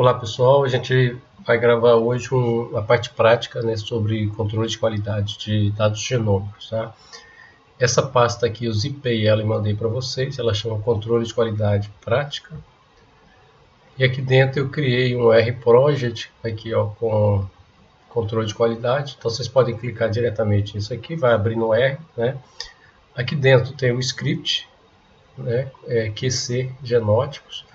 Olá pessoal, a gente vai gravar hoje a parte prática, né, sobre controle de qualidade de dados genômicos. Tá? Essa pasta aqui eu zipei ela e mandei para vocês, ela chama controle de qualidade prática. E aqui dentro eu criei um R-Project aqui, ó, com controle de qualidade, então vocês podem clicar diretamente nisso aqui, vai abrir no R. Né? Aqui dentro tem o script, né, QC genótipos.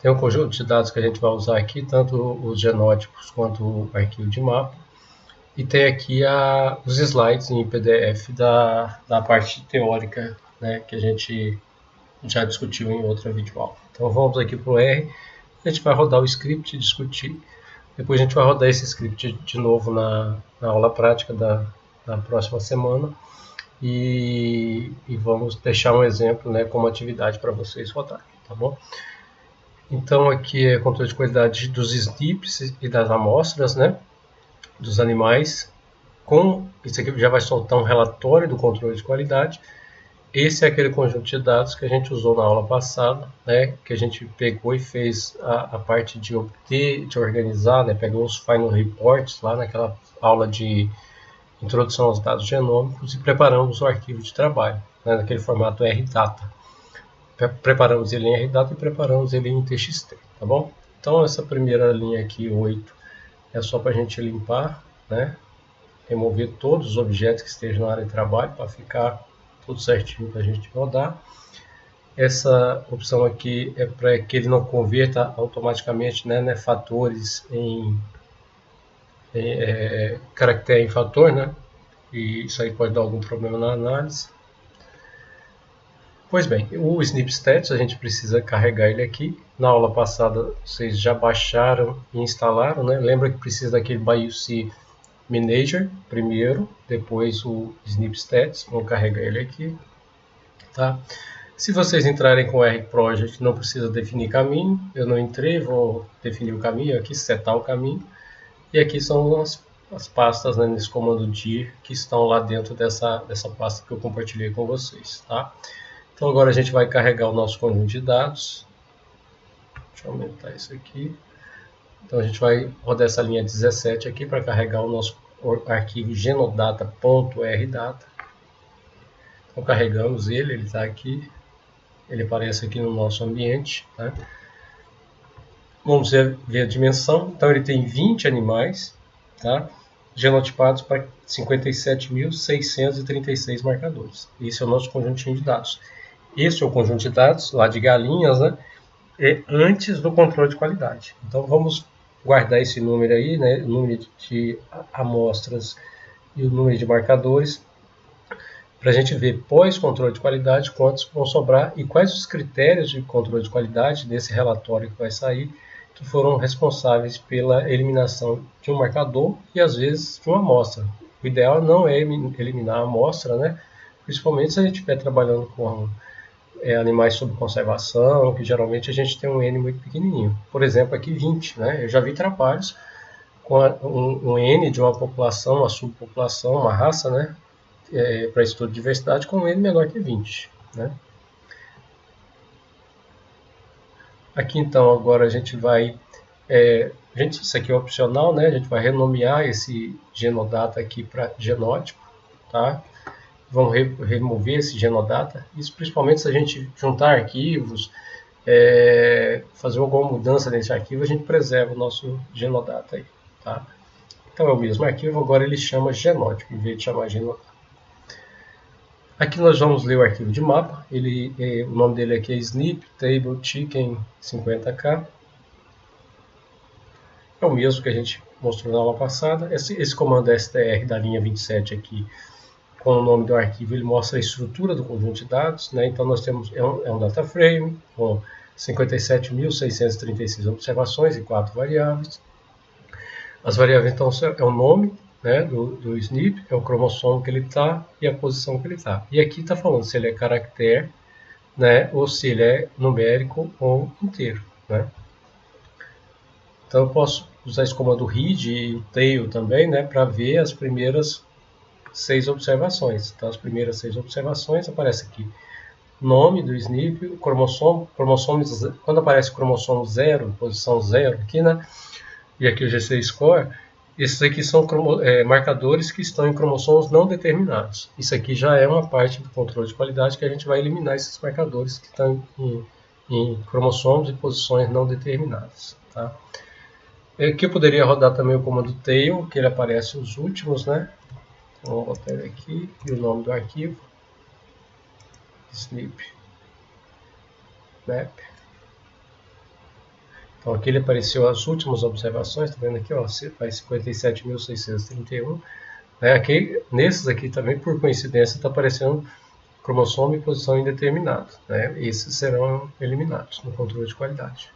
Tem um conjunto de dados que a gente vai usar aqui, tanto os genótipos quanto o arquivo de mapa. E tem aqui os slides em PDF da parte teórica, né, que a gente já discutiu em outra videoaula. Então vamos aqui para o R, a gente vai rodar o script, discutir. Depois a gente vai rodar esse script de novo na aula prática da próxima semana. E vamos deixar um exemplo, né, como atividade para vocês rodarem, tá bom? Então aqui é controle de qualidade dos SNPs e das amostras, né, dos animais. Isso aqui já vai soltar um relatório do controle de qualidade. Esse é aquele conjunto de dados que a gente usou na aula passada, né, que a gente pegou e fez a parte de obter, de organizar, né, pegou os final reports lá naquela aula de introdução aos dados genômicos e preparamos o arquivo de trabalho, né, naquele formato RData. Preparamos ele em RData e preparamos ele em TXT, tá bom? Então essa primeira linha aqui, 8, é só para a gente limpar, né? Remover todos os objetos que estejam na área de trabalho para ficar tudo certinho para a gente rodar. Essa opção aqui é para que ele não converta automaticamente, né, fatores em caractere em fator, né? E isso aí pode dar algum problema na análise. Pois bem, o SnipStats a gente precisa carregar ele aqui. Na aula passada vocês já baixaram e instalaram, né? Lembra que precisa daquele BioC Manager primeiro, depois o SnipStats. Vamos carregar ele aqui, tá? Se vocês entrarem com o R-Project, não precisa definir caminho. Eu não entrei, vou definir o caminho aqui, setar o caminho. E aqui são as pastas, né, nesse comando dir que estão lá dentro dessa pasta que eu compartilhei com vocês, tá? Então agora a gente vai carregar o nosso conjunto de dados. Deixa eu aumentar isso aqui. Então a gente vai rodar essa linha 17 aqui para carregar o nosso arquivo genodata.rdata. Então carregamos ele está aqui. Ele aparece aqui no nosso ambiente. Tá? Vamos ver a dimensão. Então ele tem 20 animais, tá? Genotipados para 57.636 marcadores. Esse é o nosso conjuntinho de dados. Esse é o conjunto de dados lá de galinhas, né? Antes do controle de qualidade. Então vamos guardar esse número aí, né? O número de amostras e o número de marcadores, para a gente ver pós-controle de qualidade quantos vão sobrar e quais os critérios de controle de qualidade desse relatório que vai sair, que foram responsáveis pela eliminação de um marcador e às vezes de uma amostra. O ideal não é eliminar a amostra, né? Principalmente se a gente estiver trabalhando com animais sob conservação, que geralmente a gente tem um N muito pequenininho. Por exemplo, aqui 20, né? Eu já vi trabalhos com um N de uma população, uma subpopulação, uma raça, né? Para estudo de diversidade com um N menor que 20, né? Aqui então agora a gente vai, isso aqui é opcional, né? A gente vai renomear esse genodata aqui para genótipo, tá? Vamos remover esse genodata, isso principalmente se a gente juntar arquivos, fazer alguma mudança nesse arquivo, a gente preserva o nosso genodata aí, tá? Então é o mesmo arquivo, agora ele chama genótipo, em vez de chamar genodata. Aqui nós vamos ler o arquivo de mapa, o nome dele aqui é snip table chicken 50k, é o mesmo que a gente mostrou na aula passada. Esse comando str da linha 27 aqui, com o nome do arquivo, ele mostra a estrutura do conjunto de dados, né? Então nós temos um data frame com 57.636 observações e 4 variáveis. As variáveis então é o nome, né, do SNP, é o cromossomo que ele está e a posição que ele está. E aqui está falando se ele é caractere, né, ou se ele é numérico ou inteiro, né? Então eu posso usar esse comando read e o tail também, né, para ver as primeiras 6 observações. Então as primeiras 6 observações aparecem aqui nome do SNP, cromossomo, quando aparece cromossomo 0, posição 0 aqui, né? E aqui o GC score, esses aqui são marcadores que estão em cromossomos não determinados. Isso aqui já é uma parte do controle de qualidade que a gente vai eliminar esses marcadores que estão em cromossomos e posições não determinadas. Tá? Aqui eu poderia rodar também o comando tail, que ele aparece os últimos, né? Então, vou botar ele aqui e o nome do arquivo, SNP map. Então aqui ele apareceu as últimas observações, tá vendo aqui, ó, vai 57.631. Né? Aqui, nesses aqui também, por coincidência, está aparecendo cromossomo e posição indeterminada. Né? Esses serão eliminados no controle de qualidade.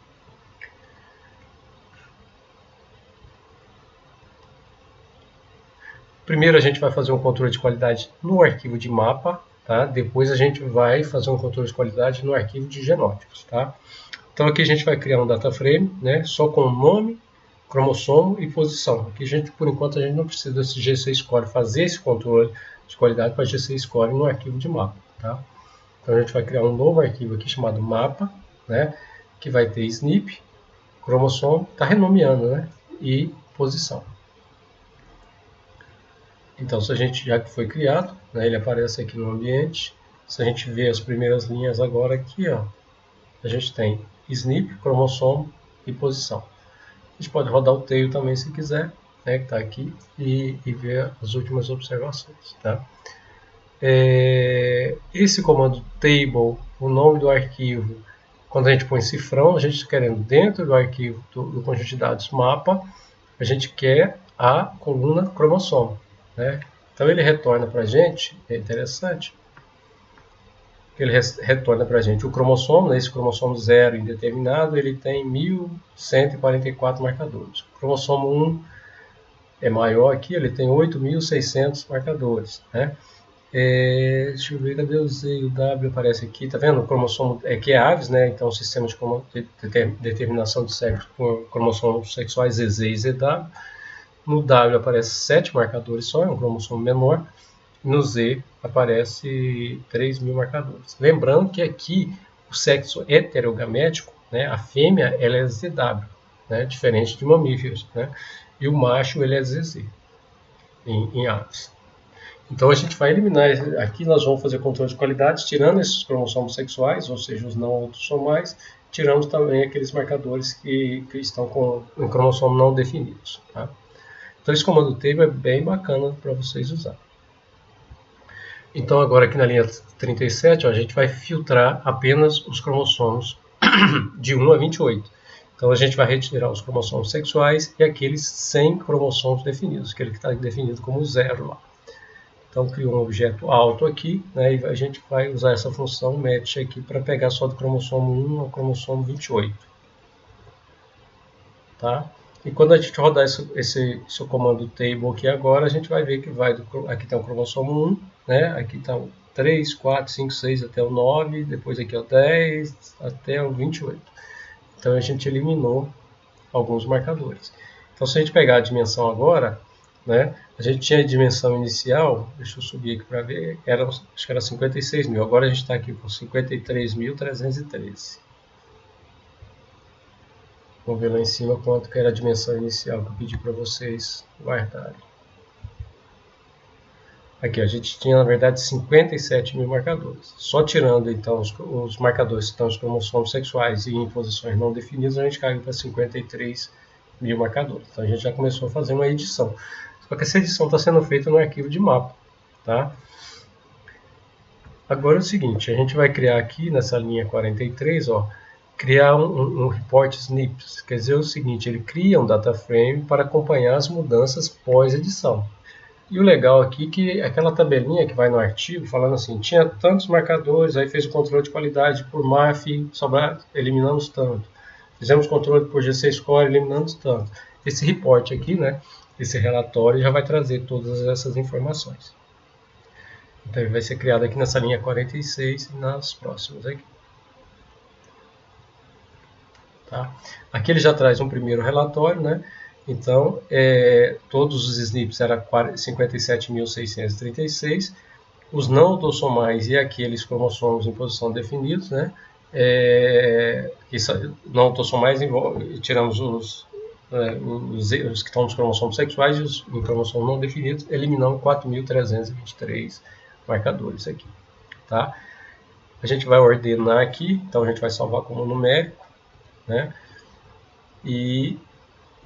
Primeiro a gente vai fazer um controle de qualidade no arquivo de mapa, tá? Depois a gente vai fazer um controle de qualidade no arquivo de genótipos. Tá? Então aqui a gente vai criar um data frame, né? Só com nome, cromossomo e posição. Aqui por enquanto a gente não precisa desse GC Score fazer esse controle de qualidade para GC Score no arquivo de mapa. Tá? Então a gente vai criar um novo arquivo aqui chamado mapa, né? Que vai ter SNP, cromossomo, está renomeando, né? E posição. Então, se a gente, já que foi criado, né, ele aparece aqui no ambiente. Se a gente ver as primeiras linhas agora aqui, ó, a gente tem SNP, cromossomo e posição. A gente pode rodar o tail também se quiser, né, que está aqui, e ver as últimas observações. Tá? Esse comando table, o nome do arquivo, quando a gente põe cifrão, a gente está querendo dentro do arquivo do conjunto de dados mapa, a gente quer a coluna cromossomo. Né? Então ele retorna para a gente, é interessante, ele retorna para a gente o cromossomo, né? Esse cromossomo 0 indeterminado, ele tem 1.144 marcadores. O cromossomo 1 é maior aqui, ele tem 8.600 marcadores. Né? Deixa eu ver, cadê o Z e o W aparece aqui, tá vendo? O cromossomo que é aves, né? Então o sistema de determinação de sexo por cromossomos sexuais ZZ e ZW. No W aparece 7 marcadores só, é um cromossomo menor. No Z aparece 3.000 marcadores. Lembrando que aqui o sexo heterogamético, né, a fêmea ela é ZW, né, diferente de mamíferos. Né, e o macho ele é ZZ em aves. Então a gente vai eliminar, aqui nós vamos fazer controle de qualidade, tirando esses cromossomos sexuais, ou seja, os não autossomais, tirando também aqueles marcadores que estão com um cromossomo não definidos. Tá? Então esse comando table é bem bacana para vocês usar. Então agora aqui na linha 37, ó, a gente vai filtrar apenas os cromossomos de 1 a 28. Então a gente vai retirar os cromossomos sexuais e aqueles sem cromossomos definidos, aquele que está definido como 0 lá. Então crio um objeto alto aqui, né, e a gente vai usar essa função match aqui para pegar só do cromossomo 1 ao cromossomo 28. Tá? E quando a gente rodar esse comando table aqui agora, a gente vai ver que aqui está o cromossomo 1, né? Aqui está o 3, 4, 5, 6 até o 9, depois aqui é o 10 até o 28. Então a gente eliminou alguns marcadores. Então se a gente pegar a dimensão agora, né? A gente tinha a dimensão inicial, deixa eu subir aqui para ver, acho que era 56.000, agora a gente está aqui com 53.313. Vamos ver lá em cima quanto que era a dimensão inicial que eu pedi para vocês guardarem. Aqui a gente tinha na verdade 57.000 marcadores. Só tirando então os marcadores que estão nos cromossomos sexuais e em posições não definidas, a gente caiu para 53.000 marcadores. Então a gente já começou a fazer uma edição. Só que essa edição está sendo feita no arquivo de mapa. Tá? Agora é o seguinte, a gente vai criar aqui nessa linha 43, ó, criar um report snippets, quer dizer o seguinte, ele cria um data frame para acompanhar as mudanças pós-edição. E o legal aqui é que aquela tabelinha que vai no artigo, falando assim, tinha tantos marcadores, aí fez o controle de qualidade por MAF, eliminamos tanto. Fizemos controle por GC Score, eliminamos tanto. Esse report aqui, né, esse relatório já vai trazer todas essas informações. Então ele vai ser criado aqui nessa linha 46 e nas próximas aqui. Tá? Aqui ele já traz um primeiro relatório, né? Então, todos os SNPs eram 57.636, os não autossomais e aqueles cromossomos em posição definidos, né? Que não autossomais tiramos os que estão nos cromossomos sexuais e os cromossomos não definidos, eliminando 4.323 marcadores aqui, tá? A gente vai ordenar aqui, então a gente vai salvar como numérico, né? E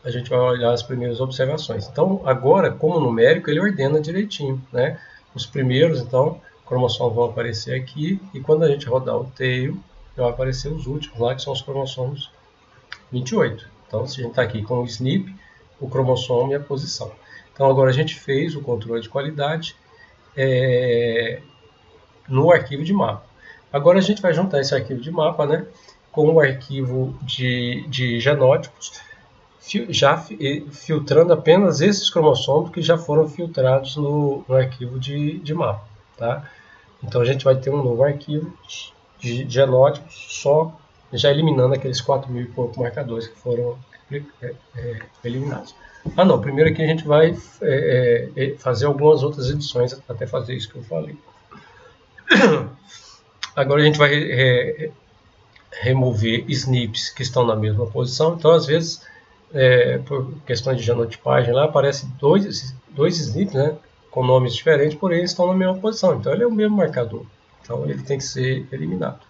a gente vai olhar as primeiras observações. Então, agora, como numérico, ele ordena direitinho, né? Os primeiros, então, cromossomos vão aparecer aqui, e quando a gente rodar o tail, vai aparecer os últimos lá, que são os cromossomos 28. Então, se a gente está aqui com o SNP, o cromossomo e a posição. Então, agora a gente fez o controle de qualidade no arquivo de mapa. Agora a gente vai juntar esse arquivo de mapa, né, com o arquivo de genótipos, já filtrando apenas esses cromossomos que já foram filtrados no arquivo de mapa. Tá? Então a gente vai ter um novo arquivo de genótipos, só já eliminando aqueles 4.000 e poucos marcadores que foram eliminados. Ah não, primeiro aqui a gente vai fazer algumas outras edições até fazer isso que eu falei. Agora a gente vai remover SNPs que estão na mesma posição. Então, às vezes, por questões de genotipagem, lá aparecem dois SNPs, né, com nomes diferentes, porém eles estão na mesma posição. Então, ele é o mesmo marcador. Então, ele tem que ser eliminado.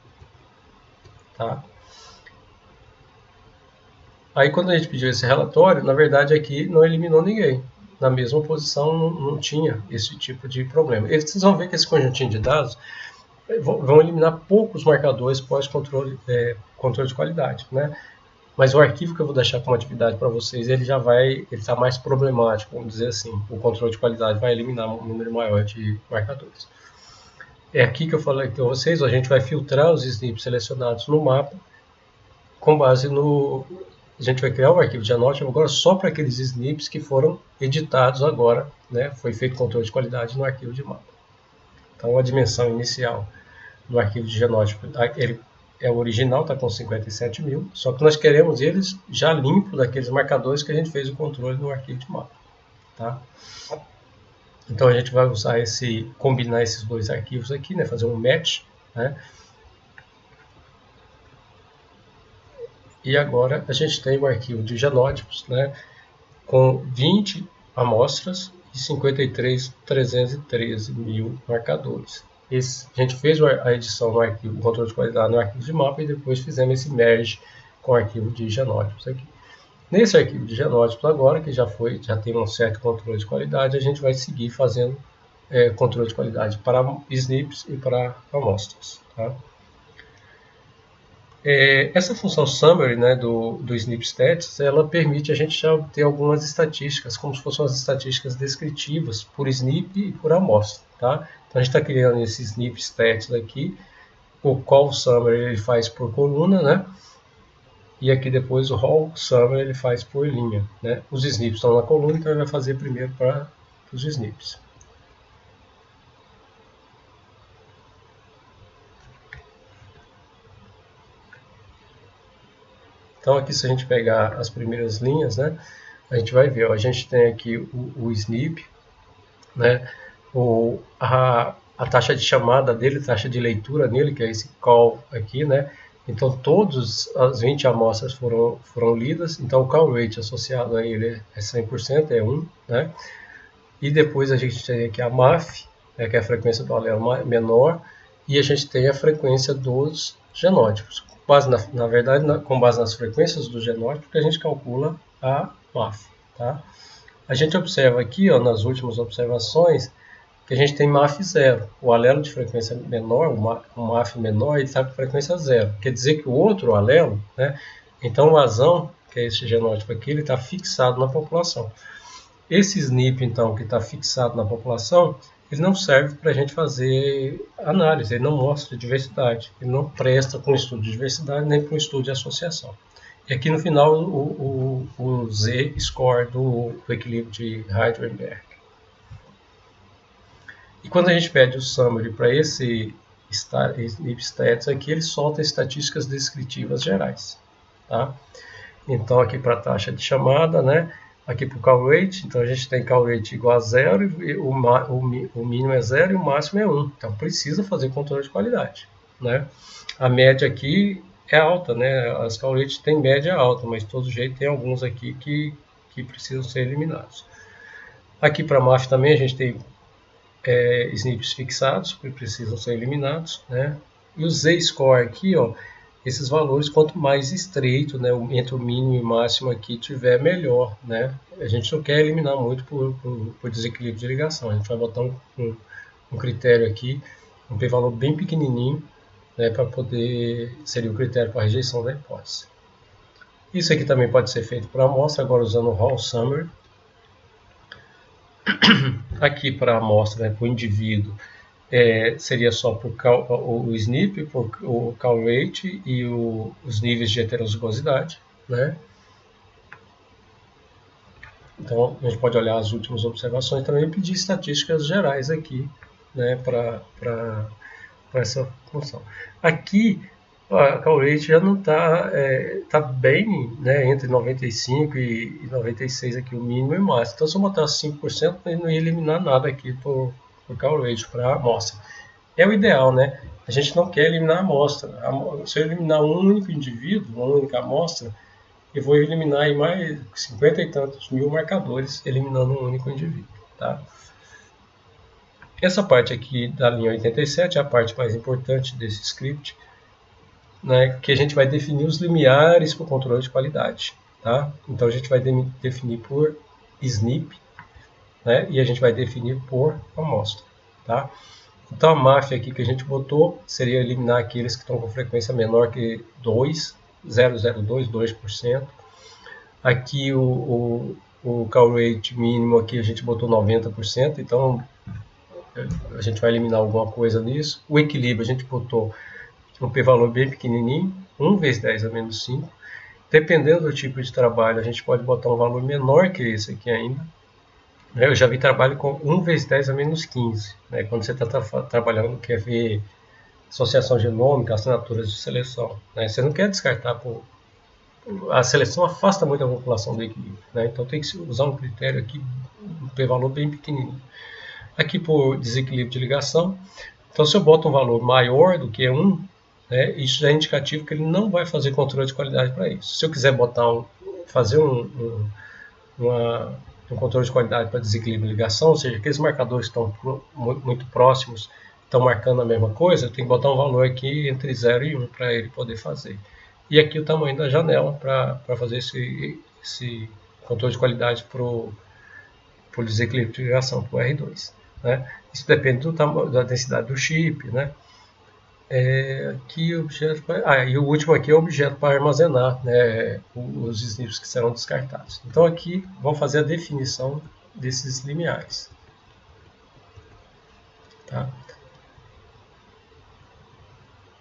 Tá? Aí, quando a gente pediu esse relatório, na verdade, aqui não eliminou ninguém. Na mesma posição, não tinha esse tipo de problema. Vocês vão ver que esse conjuntinho de dados vão eliminar poucos marcadores pós-controle controle de qualidade, né? Mas o arquivo que eu vou deixar como atividade para vocês, ele está mais problemático, vamos dizer assim. O controle de qualidade vai eliminar um número maior de marcadores. É aqui que eu falei com vocês, a gente vai filtrar os SNPs selecionados no mapa, com base no... A gente vai criar um arquivo de genótipo agora só para aqueles SNPs que foram editados agora, né? Foi feito controle de qualidade no arquivo de mapa. Então, a dimensão inicial do arquivo de genótipo, ele é o original, está com 57.000, só que nós queremos eles já limpos daqueles marcadores que a gente fez o controle no arquivo de mapa. Tá? Então, a gente vai usar combinar esses dois arquivos aqui, né, fazer um match, né? E agora a gente tem o arquivo de genótipos, né, com 20 amostras e 53.313.000 marcadores. A gente fez a edição no arquivo, o controle de qualidade no arquivo de mapa e depois fizemos esse merge com o arquivo de genótipos aqui. Nesse arquivo de genótipos agora, que já tem um certo controle de qualidade, a gente vai seguir fazendo controle de qualidade para SNPs e para amostras. Tá? Essa função summary, né, do SNP Stats, ela permite a gente já obter algumas estatísticas, como se fossem as estatísticas descritivas por SNP e por amostra. Tá? Então a gente está criando esse SNP Stats aqui, o call summary ele faz por coluna, né? E aqui depois o raw summary ele faz por linha. Né? Os SNPs estão na coluna, então ele vai fazer primeiro para os SNPs. Então aqui se a gente pegar as primeiras linhas, né, a gente vai ver, ó, a gente tem aqui o SNP, né, a taxa de chamada dele, taxa de leitura nele, que é esse call aqui, né, então todas as 20 amostras foram lidas, então o call rate associado a ele é 100%, é 1, né, e depois a gente tem aqui a MAF, né, que é a frequência do alelo menor, e a gente tem a frequência dos genótipos. Na verdade, com base nas frequências do genótipo, que a gente calcula a MAF. Tá? A gente observa aqui, ó, nas últimas observações, que a gente tem MAF zero. O alelo de frequência menor, o MAF menor, ele está com frequência zero. Quer dizer que o outro alelo, né, então o azão, que é esse genótipo aqui, ele está fixado na população. Esse SNP, então, que está fixado na população, ele não serve para a gente fazer análise, ele não mostra diversidade, ele não presta para um estudo de diversidade nem para um estudo de associação. E aqui no final o Z-score do equilíbrio de Heidelberg. E quando a gente pede o summary para esse SNP Stats aqui, ele solta estatísticas descritivas gerais. Tá? Então aqui para a taxa de chamada, né? aqui para o call rate, então a gente tem call rate igual a 0, e o mínimo é 0 e o máximo é 1. Então precisa fazer controle de qualidade, né? A média aqui é alta, né? As call rates têm média alta, mas de todo jeito tem alguns aqui que precisam ser eliminados. Aqui para a MAF também a gente tem snips fixados que precisam ser eliminados, né? E o Z-score aqui, ó, esses valores, quanto mais estreito, né, entre o mínimo e o máximo aqui tiver, melhor, né? A gente não quer eliminar muito por desequilíbrio de ligação. A gente vai botar um critério aqui, um p-valor bem pequenininho, né, para poder, seria o critério para rejeição da hipótese. Isso aqui também pode ser feito por amostra, agora usando o Hall Summary. Aqui para a amostra, né, para o indivíduo, seria só por o SNP, por o call rate e os níveis de heterozigosidade, né? Então a gente pode olhar as últimas observações também e pedir estatísticas gerais aqui, né, para essa função. Aqui a call rate já não está tá bem, né, entre 95 e 96 aqui o mínimo e o máximo. Então se eu botar 5%, eu não ia eliminar nada aqui por call rate para a amostra. É o ideal, né? A gente não quer eliminar a amostra. Se eu eliminar um único indivíduo, uma única amostra, eu vou eliminar aí mais 50 e tantos mil marcadores eliminando um único indivíduo, tá? Essa parte aqui da linha 87 é a parte mais importante desse script, né, que a gente vai definir os limiares para o controle de qualidade, tá? Então a gente vai definir por SNP, né, e a gente vai definir por amostra, tá? Então a MAF aqui que a gente botou seria eliminar aqueles que estão com frequência menor que 2%. Aqui o call rate mínimo aqui a gente botou 90%, então a gente vai eliminar alguma coisa nisso. O equilíbrio a gente botou um p-valor bem pequenininho, 1 vezes 10 a menos 5. Dependendo do tipo de trabalho, a gente pode botar um valor menor que esse aqui ainda. Eu já vi trabalho com 1 vezes 10 a menos 15. Né? Quando você está trabalhando, quer ver associação genômica, assinaturas de seleção. Né? Você não quer descartar a seleção afasta muito a população do equilíbrio. Né? Então tem que usar um critério aqui, um p-valor bem pequenininho. Aqui por desequilíbrio de ligação. Então se eu boto um valor maior do que 1, né, isso já é indicativo que ele não vai fazer controle de qualidade para isso. Se eu quiser fazer um controle de qualidade para desequilíbrio de ligação, ou seja, aqueles marcadores que estão muito próximos, estão marcando a mesma coisa, eu tenho que botar um valor aqui entre 0 e 1 para ele poder fazer. E aqui o tamanho da janela para fazer esse controle de qualidade para o desequilíbrio de ligação, para o R2. Né? Isso depende da densidade do chip, né? Aqui objeto e o último aqui é o objeto para armazenar, né, os SNPs que serão descartados. Então aqui vamos fazer a definição desses limiares. Tá?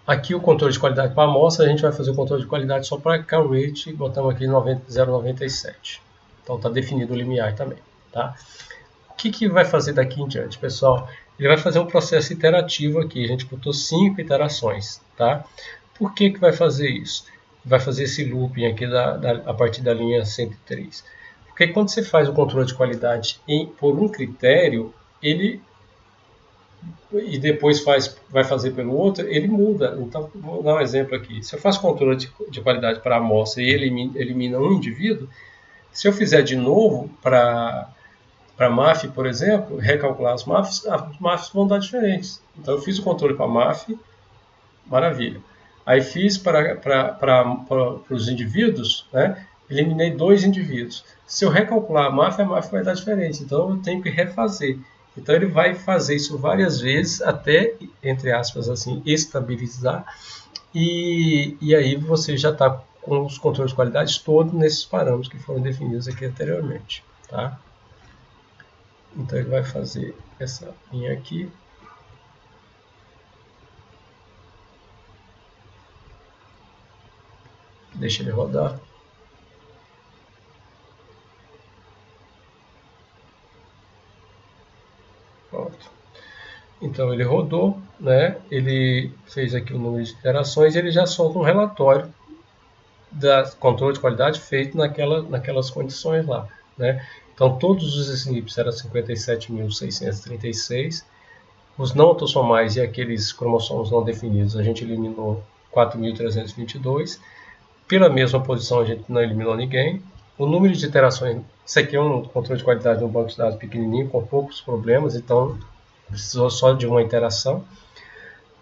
Aqui o controle de qualidade para a amostra, a gente vai fazer o controle de qualidade só para call rate, botamos aqui 0,97. Então está definido o limiar também. Tá? O que vai fazer daqui em diante, pessoal? Ele vai fazer um processo iterativo aqui. A gente botou 5 iterações, tá? Por que vai fazer isso? Vai fazer esse looping aqui a partir da linha 103. Porque quando você faz o controle de qualidade por um critério, e depois vai fazer pelo outro, ele muda. Então, vou dar um exemplo aqui. Se eu faço controle de qualidade para a amostra e ele elimina um indivíduo, se eu fizer de novo para MAF, por exemplo, recalcular as MAFs vão dar diferentes. Então eu fiz o controle para a MAF, maravilha. Aí fiz para os indivíduos, né, eliminei 2 indivíduos. Se eu recalcular a MAF vai dar diferente. Então eu tenho que refazer. Então ele vai fazer isso várias vezes até, entre aspas, assim, estabilizar. E aí você já está com os controles de qualidade todos nesses parâmetros que foram definidos aqui anteriormente. Tá? Então ele vai fazer essa linha aqui. Deixa ele rodar. Pronto. Então ele rodou, né? Ele fez aqui o número de iterações e ele já solta um relatório da controle de qualidade feito naquelas condições lá. né? Então todos os SNPs eram 57.636. Os não autossomais e aqueles cromossomos não definidos, a gente eliminou 4.322. Pela mesma posição, a gente não eliminou ninguém. O número de iterações, isso aqui é um controle de qualidade de um banco de dados pequenininho, com poucos problemas, então precisou só de uma iteração.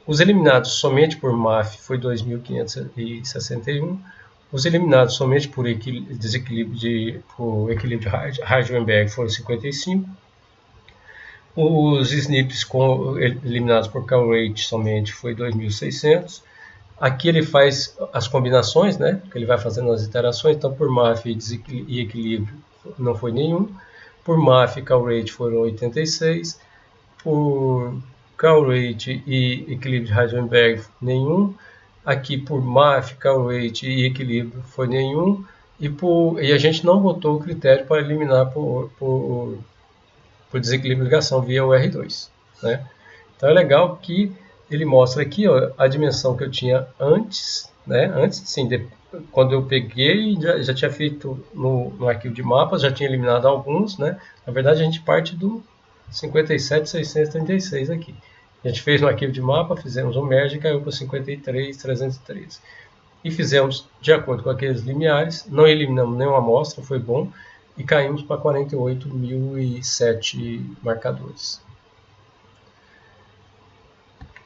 Os eliminados somente por MAF foi 2.561. Os eliminados somente por desequilíbrio por equilíbrio de Heisenberg foram 55. Os SNPs eliminados por Cal-Rate somente foi 2.600. Aqui ele faz as combinações, né? Que ele vai fazendo as iterações. Então, por MAF e equilíbrio não foi nenhum. Por MAF e Cal-Rate foram 86. Por Cal-Rate e equilíbrio de Heisenberg, nenhum. Aqui por MAF, Cal-Rate e equilíbrio foi nenhum. E a gente não botou o critério para eliminar por desequilíbrio de ligação via o R2, né? Então é legal que ele mostra aqui, ó, a dimensão que eu tinha antes, né? Antes, sim, quando eu peguei, já tinha feito no arquivo de mapas, já tinha eliminado alguns, né? Na verdade, a gente parte do 57.636 aqui. A gente fez no arquivo de mapa, fizemos um merge e caiu para 53.313. E fizemos de acordo com aqueles limiares, não eliminamos nenhuma amostra, foi bom, e caímos para 48.007 marcadores.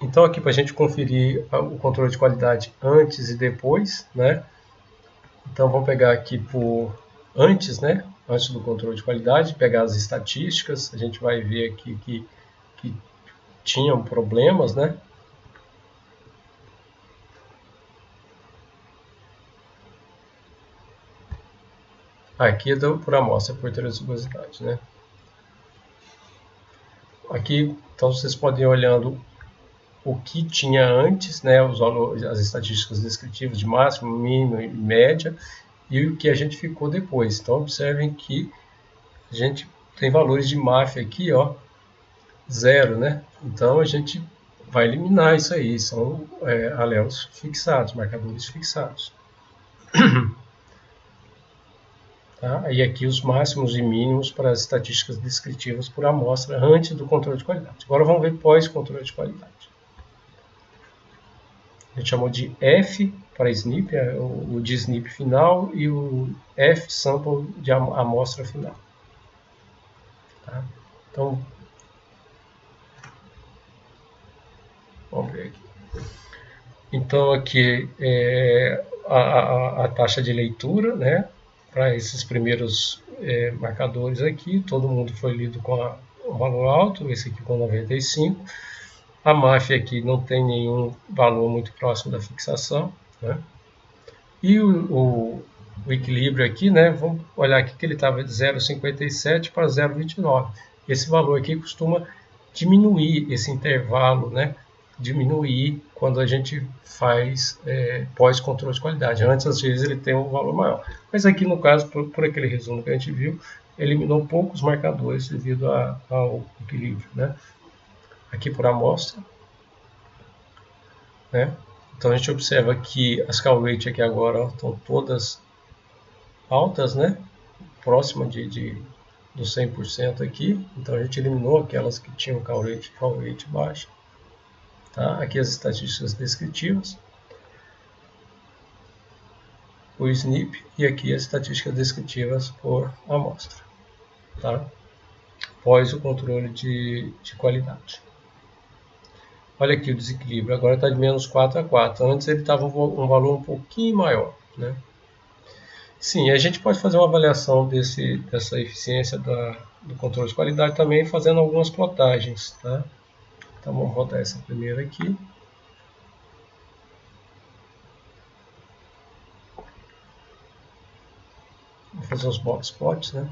Então aqui para a gente conferir o controle de qualidade antes e depois, né? Então vamos pegar aqui por antes, né? Antes do controle de qualidade, pegar as estatísticas, a gente vai ver aqui que tinham problemas, né? Aqui é por amostra, por heterozigosidade, né? Aqui, então vocês podem ir olhando o que tinha antes, né, as estatísticas descritivas de máximo, mínimo e média, e o que a gente ficou depois. Então observem que a gente tem valores de MAF aqui, ó, 0, né? Então a gente vai eliminar isso aí, são alelos fixados, marcadores fixados. Tá? E aqui os máximos e mínimos para as estatísticas descritivas por amostra antes do controle de qualidade. Agora vamos ver pós-controle de qualidade. A gente chamou de F para SNP, o de SNP final, e o F sample de amostra final. Tá? Então, vamos ver aqui. Então, aqui é a taxa de leitura, né? Para esses primeiros marcadores aqui, todo mundo foi lido com um valor alto, esse aqui com 95. A MAF aqui não tem nenhum valor muito próximo da fixação, né? E o equilíbrio aqui, né? Vamos olhar aqui que ele estava de 0,57 para 0,29. Esse valor aqui costuma diminuir esse intervalo, né? Diminuir quando a gente faz pós-controle de qualidade. Antes, às vezes, ele tem um valor maior. Mas aqui, no caso, por aquele resumo que a gente viu, eliminou poucos marcadores devido ao equilíbrio, né? Aqui por amostra, né? Então a gente observa que as Cal-Rate aqui agora estão todas altas, né? Próxima do 100% aqui. Então a gente eliminou aquelas que tinham Cal-Rate baixa. Tá? Aqui as estatísticas descritivas, o SNP, e aqui as estatísticas descritivas por amostra, tá? Após o controle de qualidade. Olha aqui o desequilíbrio, agora está de menos 4 a 4. Antes ele estava um valor um pouquinho maior, né? Sim, a gente pode fazer uma avaliação dessa eficiência do controle de qualidade também fazendo algumas plotagens, tá? Então vamos rodar essa primeira aqui. Vou fazer os box plots, né?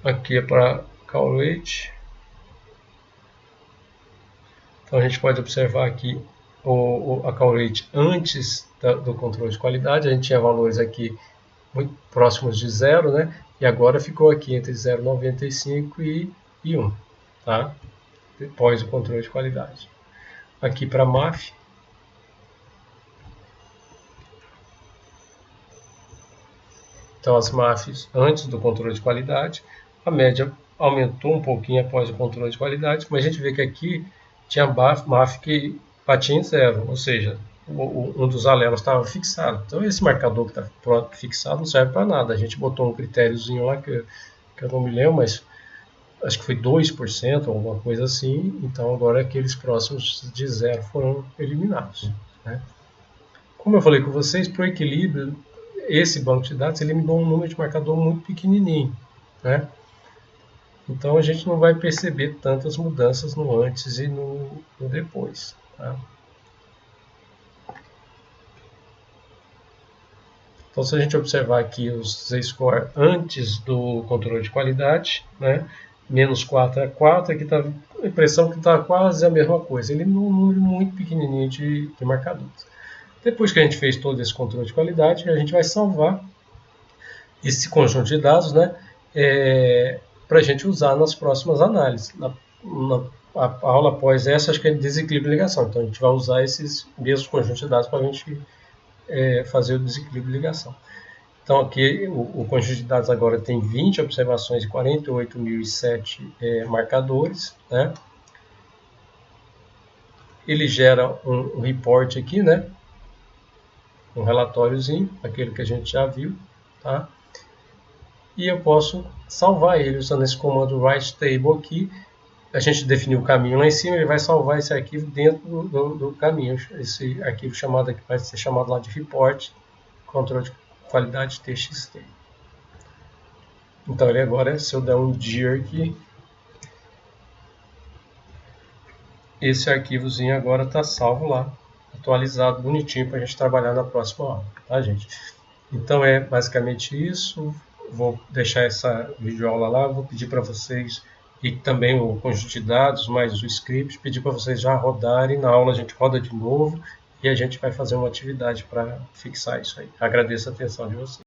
Aqui é para Cal-Rate. Então a gente pode observar aqui a Cal-Rate antes do controle de qualidade. A gente tinha valores aqui muito próximos de 0, né? E agora ficou aqui entre 0,95 e 1, tá? Depois do controle de qualidade. Aqui para MAF. Então as MAFs antes do controle de qualidade, a média aumentou um pouquinho após o controle de qualidade, mas a gente vê que aqui tinha MAF que batia em zero, ou seja, um dos alelos estava fixado. Então esse marcador que está fixado não serve para nada. A gente botou um critériozinho lá que eu não me lembro, mas acho que foi 2% ou alguma coisa assim. Então agora aqueles próximos de zero foram eliminados, né? Como eu falei com vocês, para o equilíbrio, esse banco de dados ele me dá um número de marcador muito pequenininho, né? Então a gente não vai perceber tantas mudanças no antes e no depois, tá? Então se a gente observar aqui os Z-score antes do controle de qualidade, né? Menos 4 é 4, aqui está a impressão que está quase a mesma coisa. Ele é um número muito pequenininho de marcadores. Depois que a gente fez todo esse controle de qualidade, a gente vai salvar esse conjunto de dados, né, para a gente usar nas próximas análises. A aula após essa, acho que é desequilíbrio de ligação. Então, a gente vai usar esses mesmos conjuntos de dados para a gente fazer o desequilíbrio de ligação. Então, aqui o conjunto de dados agora tem 20 observações e 48.007 marcadores, né? Ele gera um report aqui, né? Um relatóriozinho, aquele que a gente já viu, tá? E eu posso salvar ele usando esse comando write table aqui. A gente definiu o caminho lá em cima, ele vai salvar esse arquivo dentro do caminho. Esse arquivo chamado aqui vai ser chamado lá de report, controle de qualidade txt. Então ele agora, se eu der um dir aqui, esse arquivozinho agora está salvo lá, atualizado, bonitinho, para a gente trabalhar na próxima aula, tá, gente? Então é basicamente isso. Vou deixar essa videoaula lá, vou pedir para vocês, e também o conjunto de dados, mais o script, pedir para vocês já rodarem. Na aula a gente roda de novo e a gente vai fazer uma atividade para fixar isso aí. Agradeço a atenção de vocês.